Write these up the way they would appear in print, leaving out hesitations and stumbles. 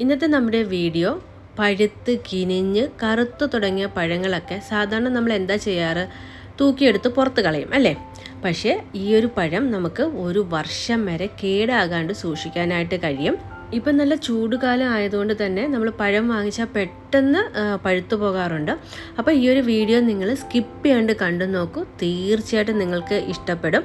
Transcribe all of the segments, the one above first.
ഇന്നത്തെ നമ്മുടെ വീഡിയോ പഴുത്ത് കിനിഞ്ഞ് കറുത്തു തുടങ്ങിയ പഴങ്ങളൊക്കെ സാധാരണ നമ്മൾ എന്താ ചെയ്യാറ്? തൂക്കിയെടുത്ത് പുറത്ത് കളയും അല്ലേ? പക്ഷേ ഈ ഒരു പഴം നമുക്ക് ഒരു വർഷം വരെ കേടാകാണ്ട് സൂക്ഷിക്കാനായിട്ട് കഴിയും. ഇപ്പം നല്ല ചൂടുകാലം ആയതുകൊണ്ട് തന്നെ നമ്മൾ പഴം വാങ്ങിച്ചാൽ പെട്ടെന്ന് പഴുത്തു പോകാറുണ്ട്. അപ്പോൾ ഈ ഒരു വീഡിയോ നിങ്ങൾ സ്കിപ്പ് ചെയ്യാണ്ട് കണ്ടു നോക്കൂ, തീർച്ചയായിട്ടും നിങ്ങൾക്ക് ഇഷ്ടപ്പെടും.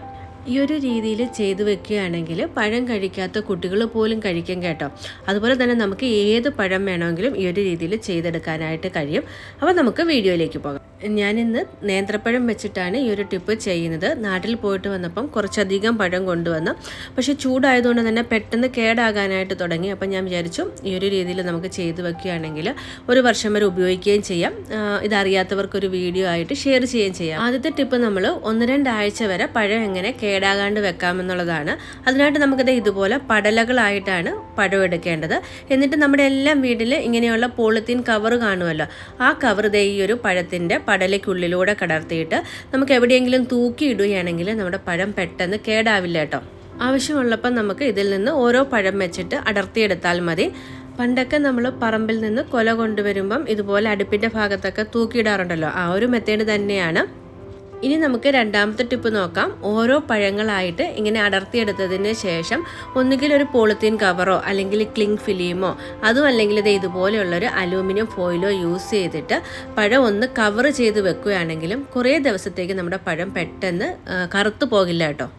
ഈ ഒരു രീതിയിൽ ചെയ്തു വെക്കുകയാണെങ്കിൽ പഴം കഴിക്കാത്ത കുട്ടികൾ പോലും കഴിക്കും കേട്ടോ. അതുപോലെ തന്നെ നമുക്ക് ഏത് പഴം വേണമെങ്കിലും ഈ ഒരു രീതിയിൽ ചെയ്തെടുക്കാനായിട്ട് കഴിയും. അപ്പോൾ നമുക്ക് വീഡിയോയിലേക്ക് പോകാം. ഞാനിന്ന് നേന്ത്രപ്പഴം വെച്ചിട്ടാണ് ഈ ഒരു ടിപ്പ് ചെയ്യുന്നത്. നാട്ടിൽ പോയിട്ട് വന്നപ്പം കുറച്ചധികം പഴം കൊണ്ടുവന്നു. പക്ഷേ ചൂടായതുകൊണ്ട് തന്നെ പെട്ടെന്ന് കേടാകാനായിട്ട് തുടങ്ങി. അപ്പം ഞാൻ വിചാരിച്ചു ഈ ഒരു രീതിയിൽ നമുക്ക് ചെയ്തു വെക്കുകയാണെങ്കിൽ ഒരു വർഷം വരെ ഉപയോഗിക്കുകയും ചെയ്യാം. ഇതറിയാത്തവർക്കൊരു വീഡിയോ ആയിട്ട് ഷെയർ ചെയ്യുകയും ചെയ്യാം. ആദ്യത്തെ ടിപ്പ് നമ്മൾ 1-2 ആഴ്ച വരെ പഴം എങ്ങനെ കേടാകാണ്ട് വെക്കാമെന്നുള്ളതാണ്. അതിനായിട്ട് നമുക്കിത് ഇതുപോലെ പടലകളായിട്ടാണ് പഴം എടുക്കേണ്ടത്. എന്നിട്ട് നമ്മുടെ എല്ലാം വീട്ടിൽ ഇങ്ങനെയുള്ള പോളിത്തീൻ കവർ കാണുമല്ലോ, ആ കവർ ദേ ഈ ഒരു പഴത്തിൻ്റെ പടലയ്ക്കുള്ളിലൂടെ കടർത്തിയിട്ട് നമുക്ക് എവിടെയെങ്കിലും തൂക്കിയിടുകയാണെങ്കിൽ നമ്മുടെ പഴം പെട്ടെന്ന് കേടാവില്ല കേട്ടോ. ആവശ്യമുള്ളപ്പോൾ നമുക്ക് ഇതിൽ നിന്ന് ഓരോ പഴം വെച്ചിട്ട് അടർത്തിയെടുത്താൽ മതി. പണ്ടൊക്കെ നമ്മൾ പറമ്പിൽ നിന്ന് കൊല കൊണ്ടുവരുമ്പം ഇതുപോലെ അടുപ്പിൻ്റെ ഭാഗത്തൊക്കെ തൂക്കിയിടാറുണ്ടല്ലോ, ആ ഒരു മെത്തേഡ് തന്നെയാണ്. ഇനി നമുക്ക് രണ്ടാമത്തെ ടിപ്പ് നോക്കാം. ഓരോ പഴങ്ങളായിട്ട് ഇങ്ങനെ അടർത്തിയെടുത്തതിന് ശേഷം ഒന്നുകിൽ ഒരു പോളിത്തീൻ കവറോ അല്ലെങ്കിൽ ക്ലിങ് ഫിലിമോ അതും അല്ലെങ്കിൽ ഇത് ഇതുപോലെയുള്ളൊരു അലൂമിനിയം ഫോയിലോ യൂസ് ചെയ്തിട്ട് പഴം ഒന്ന് കവർ ചെയ്ത് വെക്കുകയാണെങ്കിലും കുറേ ദിവസത്തേക്ക് നമ്മുടെ പഴം പെട്ടെന്ന് കറുത്തു പോകില്ല കേട്ടോ.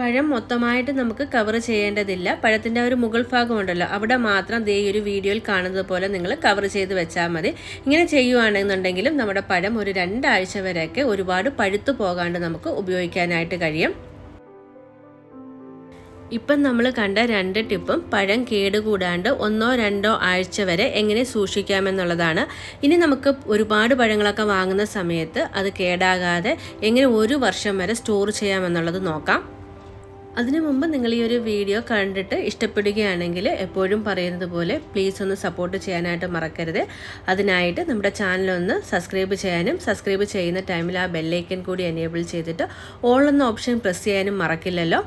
പഴം മൊത്തമായിട്ട് നമുക്ക് കവർ ചെയ്യേണ്ടതില്ല. പഴത്തിൻ്റെ ഒരു മുകൾ ഭാഗമുണ്ടല്ലോ, അവിടെ മാത്രം ദേ ഒരു വീഡിയോയിൽ കാണുന്നത് പോലെ നിങ്ങൾ കവർ ചെയ്ത് വെച്ചാൽ മതി. ഇങ്ങനെ ചെയ്യുകയാണെന്നുണ്ടെങ്കിലും നമ്മുടെ പഴം ഒരു 2 ആഴ്ച വരെയൊക്കെ ഒരുപാട് പഴുത്തു പോകാണ്ട് നമുക്ക് ഉപയോഗിക്കാനായിട്ട് കഴിയും. ഇപ്പം നമ്മൾ കണ്ട 2 ടിപ്പും പഴം കേടുകൂടാണ്ട് 1-2 ആഴ്ച വരെ എങ്ങനെ സൂക്ഷിക്കാമെന്നുള്ളതാണ്. ഇനി നമുക്ക് ഒരുപാട് പഴങ്ങളൊക്കെ വാങ്ങുന്ന സമയത്ത് അത് കേടാകാതെ എങ്ങനെ ഒരു വർഷം വരെ സ്റ്റോർ ചെയ്യാമെന്നുള്ളത് നോക്കാം. അതിനു മുമ്പ് നിങ്ങൾ ഈ ഒരു വീഡിയോ കണ്ടിട്ട് ഇഷ്ടപ്പെടുകയാണെങ്കിൽ എപ്പോഴും പറയുന്നത് പോലെ പ്ലീസ് ഒന്ന് സപ്പോർട്ട് ചെയ്യാനായിട്ട് മറക്കരുത്. അതിനായിട്ട് നമ്മുടെ ചാനലൊന്ന് സബ്സ്ക്രൈബ് ചെയ്യാനും സബ്സ്ക്രൈബ് ചെയ്യുന്ന ടൈമിൽ ആ ബെല്ലൈക്കൻ കൂടി എനേബിൾ ചെയ്തിട്ട് ഓൾ എന്ന ഓപ്ഷൻ പ്രസ് ചെയ്യാനും മറക്കില്ലല്ലോ.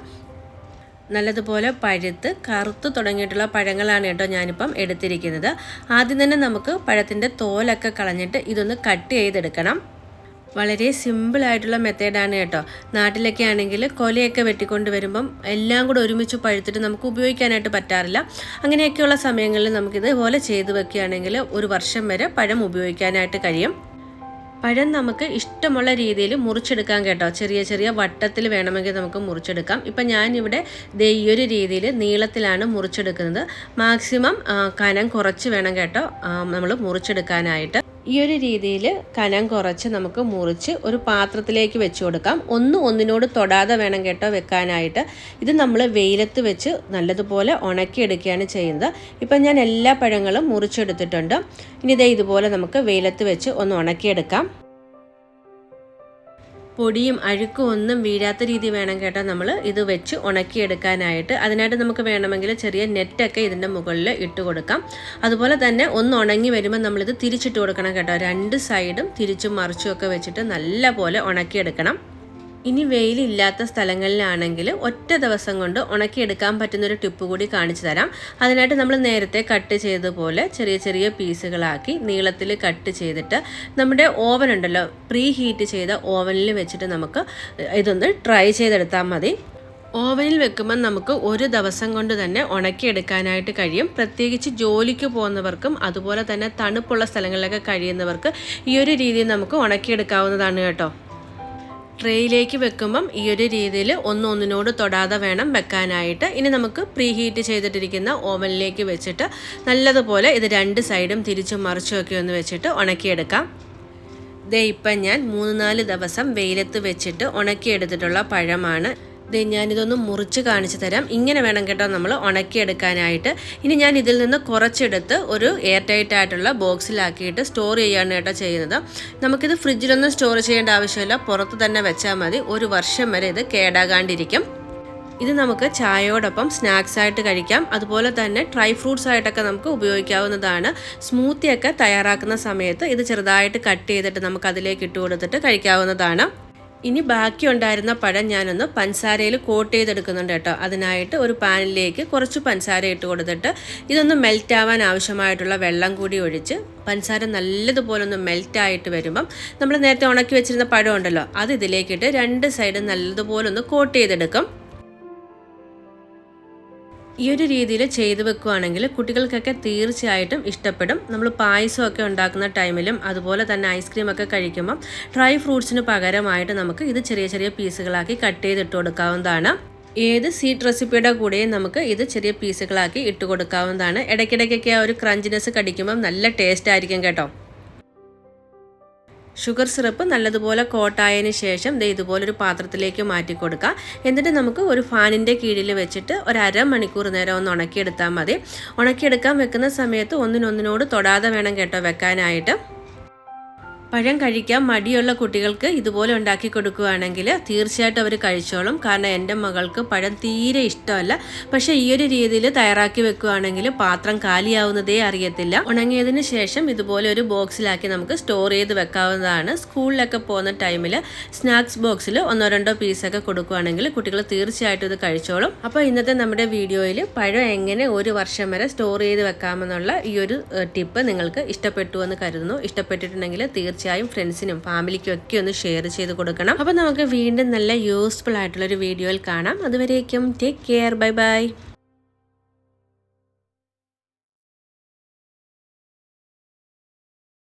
നല്ലതുപോലെ പഴുത്ത് കറുത്ത് തുടങ്ങിയിട്ടുള്ള പഴങ്ങളാണ് കേട്ടോ ഞാനിപ്പം എടുത്തിരിക്കുന്നത്. ആദ്യം തന്നെ നമുക്ക് പഴത്തിൻ്റെ തോലൊക്കെ കളഞ്ഞിട്ട് ഇതൊന്ന് കട്ട് ചെയ്തെടുക്കണം. വളരെ സിമ്പിളായിട്ടുള്ള മെത്തേഡാണ് കേട്ടോ. നാട്ടിലൊക്കെ ആണെങ്കിൽ കൊലയൊക്കെ വെട്ടിക്കൊണ്ട് വരുമ്പം എല്ലാം കൂടെ ഒരുമിച്ച് പഴുത്തിട്ട് നമുക്ക് ഉപയോഗിക്കാനായിട്ട് പറ്റാറില്ല. അങ്ങനെയൊക്കെയുള്ള സമയങ്ങളിൽ നമുക്കിതുപോലെ ചെയ്ത് വെക്കുകയാണെങ്കിൽ ഒരു വർഷം വരെ പഴം ഉപയോഗിക്കാനായിട്ട് കഴിയും. പഴം നമുക്ക് ഇഷ്ടമുള്ള രീതിയിൽ മുറിച്ചെടുക്കാം കേട്ടോ. ചെറിയ ചെറിയ വട്ടത്തിൽ വേണമെങ്കിൽ നമുക്ക് മുറിച്ചെടുക്കാം. ഇപ്പം ഞാനിവിടെ ദേ ഈ ഒരു രീതിയിൽ നീളത്തിലാണ് മുറിച്ചെടുക്കുന്നത്. മാക്സിമം കനം കുറച്ച് വേണം കേട്ടോ നമ്മൾ മുറിച്ചെടുക്കാനായിട്ട്. ഈ ഒരു രീതിയിൽ കനം കുറച്ച് നമുക്ക് മുറിച്ച് ഒരു പാത്രത്തിലേക്ക് വെച്ച് കൊടുക്കാം. ഒന്നിനോട് തൊടാതെ വേണം കേട്ടോ വെക്കാനായിട്ട്. ഇത് നമ്മൾ വെയിലത്ത് വെച്ച് നല്ലതുപോലെ ഉണക്കിയെടുക്കുകയാണ് ചെയ്യുന്നത്. ഇപ്പം ഞാൻ എല്ലാ പഴങ്ങളും മുറിച്ചെടുത്തിട്ടുണ്ട്. ഇനി ഇതേ ഇതുപോലെ നമുക്ക് വെയിലത്ത് വെച്ച് ഒന്ന് ഉണക്കിയെടുക്കാം. പൊടിയും അഴുക്കും ഒന്നും വീഴാത്ത രീതി വേണം കേട്ടോ നമ്മൾ ഇത് വെച്ച് ഉണക്കിയെടുക്കാനായിട്ട്. അതിനായിട്ട് നമുക്ക് വേണമെങ്കിൽ ചെറിയ നെറ്റൊക്കെ ഇതിൻ്റെ മുകളിൽ ഇട്ട് കൊടുക്കാം. അതുപോലെ തന്നെ ഒന്ന് ഉണങ്ങി വരുമ്പോൾ നമ്മളിത് തിരിച്ചിട്ട് കൊടുക്കണം കേട്ടോ. 2 സൈഡും തിരിച്ചും മറിച്ചും ഒക്കെ വെച്ചിട്ട് നല്ല പോലെ ഉണക്കിയെടുക്കണം. ഇനി വെയിലില്ലാത്ത സ്ഥലങ്ങളിലാണെങ്കിൽ ഒറ്റ ദിവസം കൊണ്ട് ഉണക്കിയെടുക്കാൻ പറ്റുന്നൊരു ടിപ്പ് കൂടി കാണിച്ചു തരാം. അതിനായിട്ട് നമ്മൾ നേരത്തെ കട്ട് ചെയ്തതുപോലെ ചെറിയ ചെറിയ പീസുകളാക്കി നീളത്തിൽ കട്ട് ചെയ്തിട്ട് നമ്മുടെ ഓവൻ ഉണ്ടല്ലോ, പ്രീ ഹീറ്റ് ചെയ്ത ഓവനിൽ വെച്ചിട്ട് നമുക്ക് ഇതൊന്ന് ട്രൈ ചെയ്തെടുത്താൽ മതി. ഓവനിൽ വെക്കുമ്പോൾ നമുക്ക് ഒരു ദിവസം കൊണ്ട് തന്നെ ഉണക്കിയെടുക്കാനായിട്ട് കഴിയും. പ്രത്യേകിച്ച് ജോലിക്ക് പോകുന്നവർക്കും അതുപോലെ തന്നെ തണുപ്പുള്ള സ്ഥലങ്ങളിലൊക്കെ കഴിയുന്നവർക്ക് ഈ ഒരു രീതിയിൽ നമുക്ക് ഉണക്കിയെടുക്കാവുന്നതാണ് കേട്ടോ. ട്രേയിലേക്ക് വെക്കുമ്പം ഈ ഒരു രീതിയിൽ ഒന്നിനോട് തൊടാതെ വേണം വെക്കാനായിട്ട്. ഇനി നമുക്ക് പ്രീ ഹീറ്റ് ചെയ്തിട്ടിരിക്കുന്ന ഓവനിലേക്ക് വെച്ചിട്ട് നല്ലതുപോലെ ഇത് 2 സൈഡും തിരിച്ചും മറിച്ചും ഒക്കെ ഒന്ന് വെച്ചിട്ട് ഉണക്കിയെടുക്കാം. ദേ ഇപ്പം ഞാൻ 3-4 ദിവസം വെയിലത്ത് വെച്ചിട്ട് ഉണക്കിയെടുത്തിട്ടുള്ള പഴമാണ്. ഞാനിതൊന്ന് മുറിച്ച് കാണിച്ചു തരാം. ഇങ്ങനെ വേണം കേട്ടോ നമ്മൾ ഉണക്കിയെടുക്കാനായിട്ട്. ഇനി ഞാൻ ഇതിൽ നിന്ന് കുറച്ചെടുത്ത് ഒരു എയർ ടൈറ്റ് ആയിട്ടുള്ള ബോക്സിലാക്കിയിട്ട് സ്റ്റോർ ചെയ്യുകയാണ് കേട്ടോ ചെയ്യുന്നത്. നമുക്കിത് ഫ്രിഡ്ജിലൊന്നും സ്റ്റോർ ചെയ്യേണ്ട ആവശ്യമില്ല, പുറത്ത് തന്നെ വെച്ചാൽ മതി. ഒരു വർഷം വരെ ഇത് കേടാകാണ്ടിരിക്കും. ഇത് നമുക്ക് ചായയോടൊപ്പം സ്നാക്സ് ആയിട്ട് കഴിക്കാം. അതുപോലെ തന്നെ ഡ്രൈ ഫ്രൂട്ട്സ് ആയിട്ടൊക്കെ നമുക്ക് ഉപയോഗിക്കാവുന്നതാണ്. സ്മൂത്തിയൊക്കെ തയ്യാറാക്കുന്ന സമയത്ത് ഇത് ചെറുതായിട്ട് കട്ട് ചെയ്തിട്ട് നമുക്ക് അതിലേക്ക് ഇട്ട് കൊടുത്തിട്ട് കഴിക്കാവുന്നതാണ്. ഇനി ബാക്കി ഉണ്ടായിരുന്ന പഴം ഞാനൊന്ന് പഞ്ചസാരയിൽ കോട്ട് ചെയ്തെടുക്കുന്നുണ്ട് കേട്ടോ. അതിനായിട്ട് ഒരു പാനിലേക്ക് കുറച്ച് പഞ്ചസാര ഇട്ട് കൊടുത്തിട്ട് ഇതൊന്ന് മെൽറ്റ് ആവാൻ ആവശ്യമായിട്ടുള്ള വെള്ളം കൂടി ഒഴിച്ച് പഞ്ചസാര നല്ലതുപോലെ ഒന്ന് മെൽറ്റായിട്ട് വരുമ്പം നമ്മൾ നേരത്തെ ഉണക്കി വെച്ചിരുന്ന പഴം ഉണ്ടല്ലോ അത് ഇതിലേക്കിട്ട് 2 സൈഡും നല്ലതുപോലെ ഒന്ന് കോട്ട് ചെയ്തെടുക്കും. ഈ ഒരു രീതിയിൽ ചെയ്ത് വെക്കുകയാണെങ്കിൽ കുട്ടികൾക്കൊക്കെ തീർച്ചയായിട്ടും ഇഷ്ടപ്പെടും. നമ്മൾ പായസമൊക്കെ ഉണ്ടാക്കുന്ന ടൈമിലും അതുപോലെ തന്നെ ഐസ്ക്രീമൊക്കെ കഴിക്കുമ്പം ഡ്രൈ ഫ്രൂട്ട്സിന് പകരമായിട്ട് നമുക്ക് ഇത് ചെറിയ ചെറിയ പീസുകളാക്കി കട്ട് ചെയ്തിട്ട് കൊടുക്കാവുന്നതാണ്. ഏത് സ്വീറ്റ് റെസിപ്പിയുടെ കൂടെയും നമുക്ക് ഇത് ചെറിയ പീസുകളാക്കി ഇട്ട് കൊടുക്കാവുന്നതാണ്. ഇടയ്ക്കിടയ്ക്കൊക്കെ ആ ഒരു ക്രഞ്ചിനെസ് കടിക്കുമ്പം നല്ല ടേസ്റ്റ് ആയിരിക്കും കേട്ടോ. ഷുഗർ സിറപ്പ് നല്ലതുപോലെ കോട്ടായതിന് ശേഷം ഇതുപോലൊരു പാത്രത്തിലേക്ക് മാറ്റി കൊടുക്കുക. എന്നിട്ട് നമുക്ക് ഒരു ഫാനിൻ്റെ കീഴിൽ വെച്ചിട്ട് ഒരു അരമണിക്കൂർ നേരം ഒന്ന് ഉണക്കിയെടുത്താൽ മതി. ഉണക്കിയെടുക്കാൻ വെക്കുന്ന സമയത്ത് ഒന്നിനൊന്നിനോട് തൊടാതെ വേണം കേട്ടോ വെക്കാനായിട്ട്. പഴം കഴിക്കാൻ മടിയുള്ള കുട്ടികൾക്ക് ഇതുപോലെ ഉണ്ടാക്കി കൊടുക്കുകയാണെങ്കിൽ തീർച്ചയായിട്ടും അവർ കഴിച്ചോളും. കാരണം എൻ്റെ മകൾക്ക് പഴം തീരെ ഇഷ്ടമല്ല. പക്ഷേ ഈ ഒരു രീതിയിൽ തയ്യാറാക്കി വെക്കുകയാണെങ്കിൽ പാത്രം കാലിയാവുന്നതേ അറിയത്തില്ല. ഉണങ്ങിയതിന് ശേഷം ഇതുപോലെ ഒരു ബോക്സിലാക്കി നമുക്ക് സ്റ്റോർ ചെയ്ത് വെക്കാവുന്നതാണ്. സ്കൂളിലൊക്കെ പോകുന്ന ടൈമിൽ സ്നാക്സ് ബോക്സിൽ 1-2 പീസൊക്കെ കൊടുക്കുകയാണെങ്കിൽ കുട്ടികൾ തീർച്ചയായിട്ടും ഇത് കഴിച്ചോളും. അപ്പോൾ ഇന്നത്തെ നമ്മുടെ വീഡിയോയിൽ പഴം എങ്ങനെ 1 വർഷം വരെ സ്റ്റോർ ചെയ്ത് വെക്കാമെന്നുള്ള ഈ ഒരു ടിപ്പ് നിങ്ങൾക്ക് ഇഷ്ടപ്പെട്ടു എന്ന് കരുതുന്നു. ഇഷ്ടപ്പെട്ടിട്ടുണ്ടെങ്കിൽ തീർച്ചയായും ഫ്രണ്ട്സിനും ഫാമിലിക്കും ഒക്കെ ഒന്ന് ഷെയർ ചെയ്ത് കൊടുക്കണം. അപ്പോൾ നമുക്ക് വീണ്ടും നല്ല യൂസ്ഫുൾ ആയിട്ടുള്ളൊരു വീഡിയോയിൽ കാണാം. അതുവരേക്കും ടേക്ക് കെയർ. Bye bye.